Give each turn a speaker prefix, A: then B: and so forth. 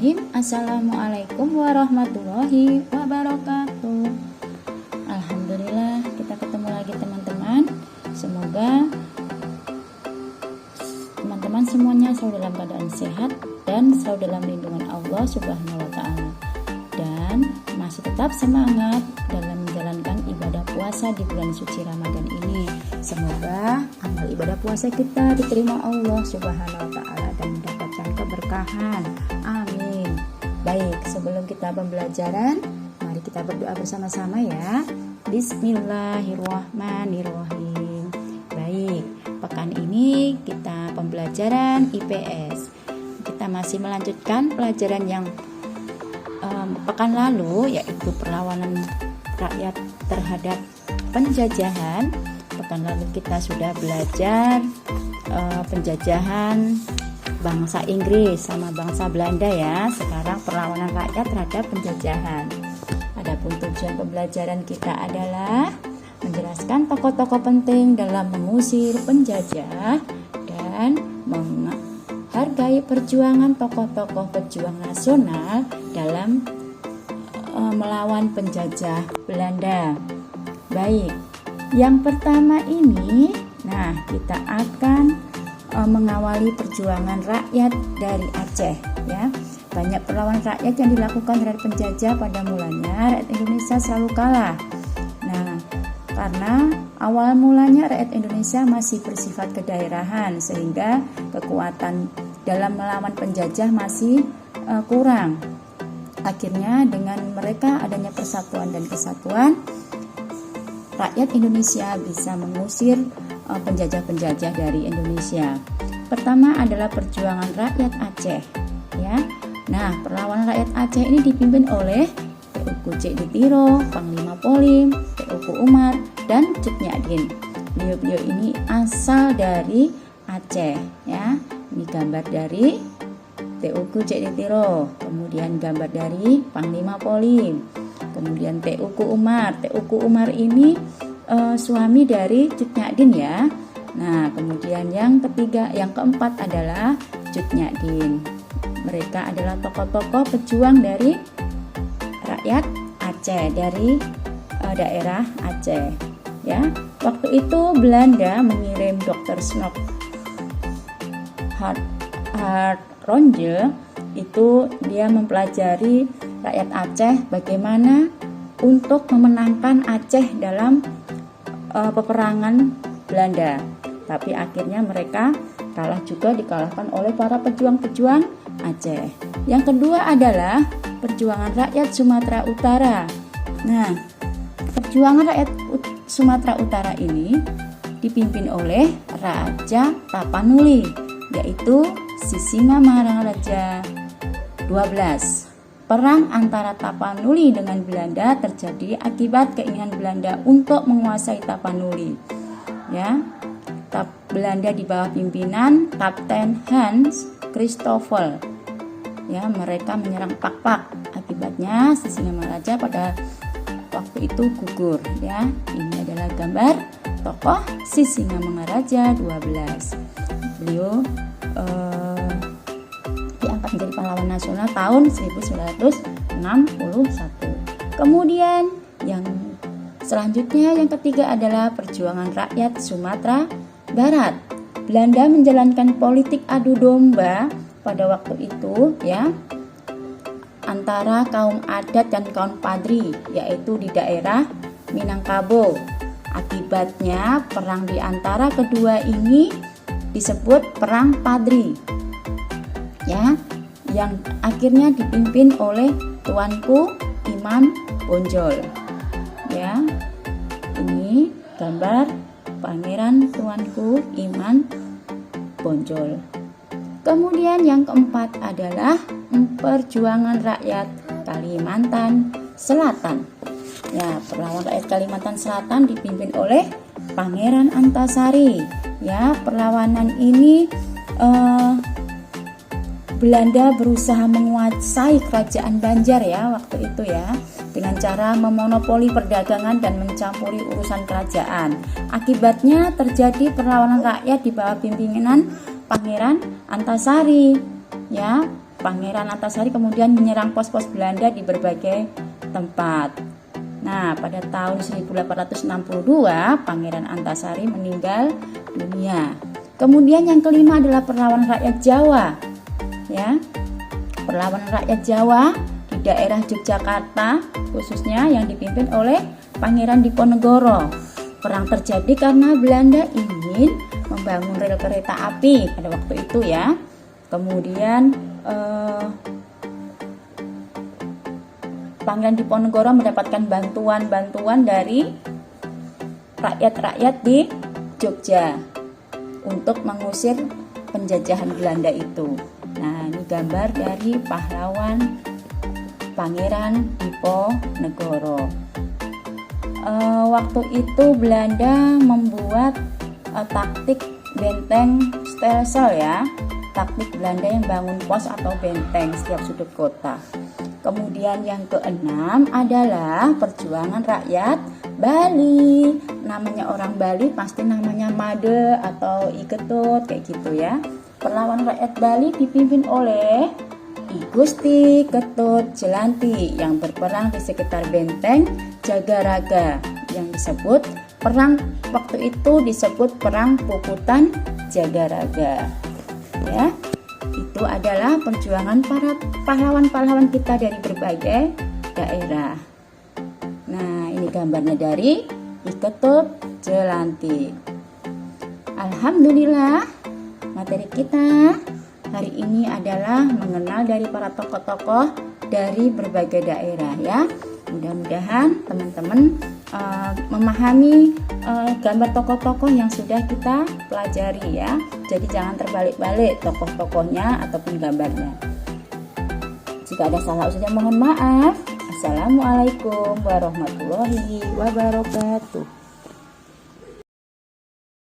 A: Bismillahirrahmanirrahim. Assalamualaikum warahmatullahi wabarakatuh. Alhamdulillah, kita ketemu lagi teman-teman. Semoga teman-teman semuanya selalu dalam keadaan sehat dan selalu dalam lindungan Allah Subhanahu wa Ta'ala, dan masih tetap semangat dalam menjalankan ibadah puasa di bulan suci Ramadan ini. Semoga amal ibadah puasa kita diterima Allah Subhanahu wa Ta'ala dan mendapatkan keberkahan. Amin. Baik, sebelum kita pembelajaran, mari kita berdoa bersama-sama ya. Bismillahirrahmanirrahim. Baik, pekan ini kita pembelajaran IPS. Kita masih melanjutkan pelajaran yang pekan lalu, yaitu perlawanan rakyat terhadap penjajahan. Pekan lalu kita sudah belajar penjajahan bangsa Inggris sama bangsa Belanda ya. Sekarang perlawanan rakyat terhadap penjajahan. Adapun tujuan pembelajaran kita adalah menjelaskan tokoh-tokoh penting dalam mengusir penjajah dan menghargai perjuangan tokoh-tokoh pejuang nasional dalam melawan penjajah Belanda. Baik, yang pertama ini, kita akan mengawali perjuangan rakyat dari Aceh ya. Banyak perlawanan rakyat yang dilakukan terhadap penjajah pada mulanya rakyat Indonesia selalu kalah. Karena awal mulanya rakyat Indonesia masih bersifat kedaerahan, sehingga kekuatan dalam melawan penjajah masih kurang. Akhirnya dengan mereka adanya persatuan dan kesatuan, rakyat Indonesia bisa mengusir penjajah-penjajah dari Indonesia. Pertama adalah perjuangan rakyat Aceh ya. Perlawanan rakyat Aceh ini dipimpin oleh Teuku Cek Ditiro, Panglima Polim, Teuku Umar, dan Cut Nyak-Dien. Beliau ini asal dari Aceh ya. Ini gambar dari Teuku Cek Ditiro, kemudian gambar dari Panglima Polim, kemudian Teuku Umar. Teuku Umar ini suami dari Cut Nyak-Dien ya. Kemudian yang keempat adalah Cut Nyak-Dien. Mereka adalah tokoh-tokoh pejuang dari rakyat Aceh, dari daerah Aceh ya. Waktu itu Belanda mengirim Dr. Snoek Hartronje, itu dia mempelajari rakyat Aceh bagaimana untuk memenangkan Aceh dalam peperangan Belanda. Tapi akhirnya mereka dikalahkan oleh para pejuang-pejuang Aceh. Yang kedua adalah perjuangan rakyat Sumatera Utara. Perjuangan rakyat Sumatera Utara ini dipimpin oleh Raja Tapanuli, yaitu Sisingamangaraja 12. Perang antara Tapanuli dengan Belanda terjadi akibat keinginan Belanda untuk menguasai Tapanuli. Ya, Belanda di bawah pimpinan Kapten Hans Christoffel. Ya, mereka menyerang Pak. Akibatnya Sisingamangaraja pada waktu itu gugur. Ya, ini adalah gambar tokoh Sisingamangaraja 12. Beliau diangkat menjadi pahlawan nasional tahun 1961. Kemudian yang selanjutnya, yang ketiga adalah perjuangan rakyat Sumatera Barat. Belanda menjalankan politik adu domba pada waktu itu ya, antara kaum adat dan kaum padri, yaitu di daerah Minangkabau. Akibatnya perang di antara kedua ini disebut Perang Padri ya, yang akhirnya dipimpin oleh Tuanku Imam Bonjol ya. Ini gambar Pangeran Tuanku Imam Bonjol. Kemudian yang keempat adalah perjuangan rakyat Kalimantan Selatan. Ya, perlawanan rakyat Kalimantan Selatan dipimpin oleh Pangeran Antasari. Ya, perlawanan ini Belanda berusaha menguasai kerajaan Banjar ya waktu itu ya, dengan cara memonopoli perdagangan dan mencampuri urusan kerajaan. Akibatnya terjadi perlawanan rakyat di bawah pimpinan Pangeran Antasari ya. Pangeran Antasari kemudian menyerang pos-pos Belanda di berbagai tempat. Nah, pada tahun 1862 Pangeran Antasari meninggal dunia. Kemudian yang kelima adalah perlawanan rakyat Jawa. Ya. Perlawanan rakyat Jawa di daerah Yogyakarta khususnya yang dipimpin oleh Pangeran Diponegoro. Perang terjadi karena Belanda ingin membangun rel kereta api pada waktu itu ya. Kemudian Pangeran Diponegoro mendapatkan bantuan dari rakyat-rakyat di Jogja untuk mengusir penjajahan Belanda itu. Nah, ini gambar dari pahlawan Pangeran Diponegoro. Waktu itu Belanda membuat taktik benteng stelsel ya. Taktik Belanda yang bangun pos atau benteng setiap sudut kota. Kemudian yang keenam adalah perjuangan rakyat Bali. Namanya orang Bali pasti namanya Made atau I Ketut kayak gitu ya. Perlawanan rakyat Bali dipimpin oleh I Gusti Ketut Jelanti yang berperang di sekitar benteng Jagaraga yang disebut perang waktu itu disebut perang Puputan Jagaraga. Ya, itu adalah perjuangan para pahlawan-pahlawan kita dari berbagai daerah. Nah, ini gambarnya dari I Ketut Jelanti. Alhamdulillah, materi kita hari ini adalah mengenal dari para tokoh-tokoh dari berbagai daerah ya. Mudah-mudahan teman-teman memahami gambar tokoh-tokoh yang sudah kita pelajari ya. Jadi jangan terbalik-balik tokoh-tokohnya ataupun gambarnya. Jika ada salah ucapnya mohon maaf. Assalamualaikum warahmatullahi wabarakatuh.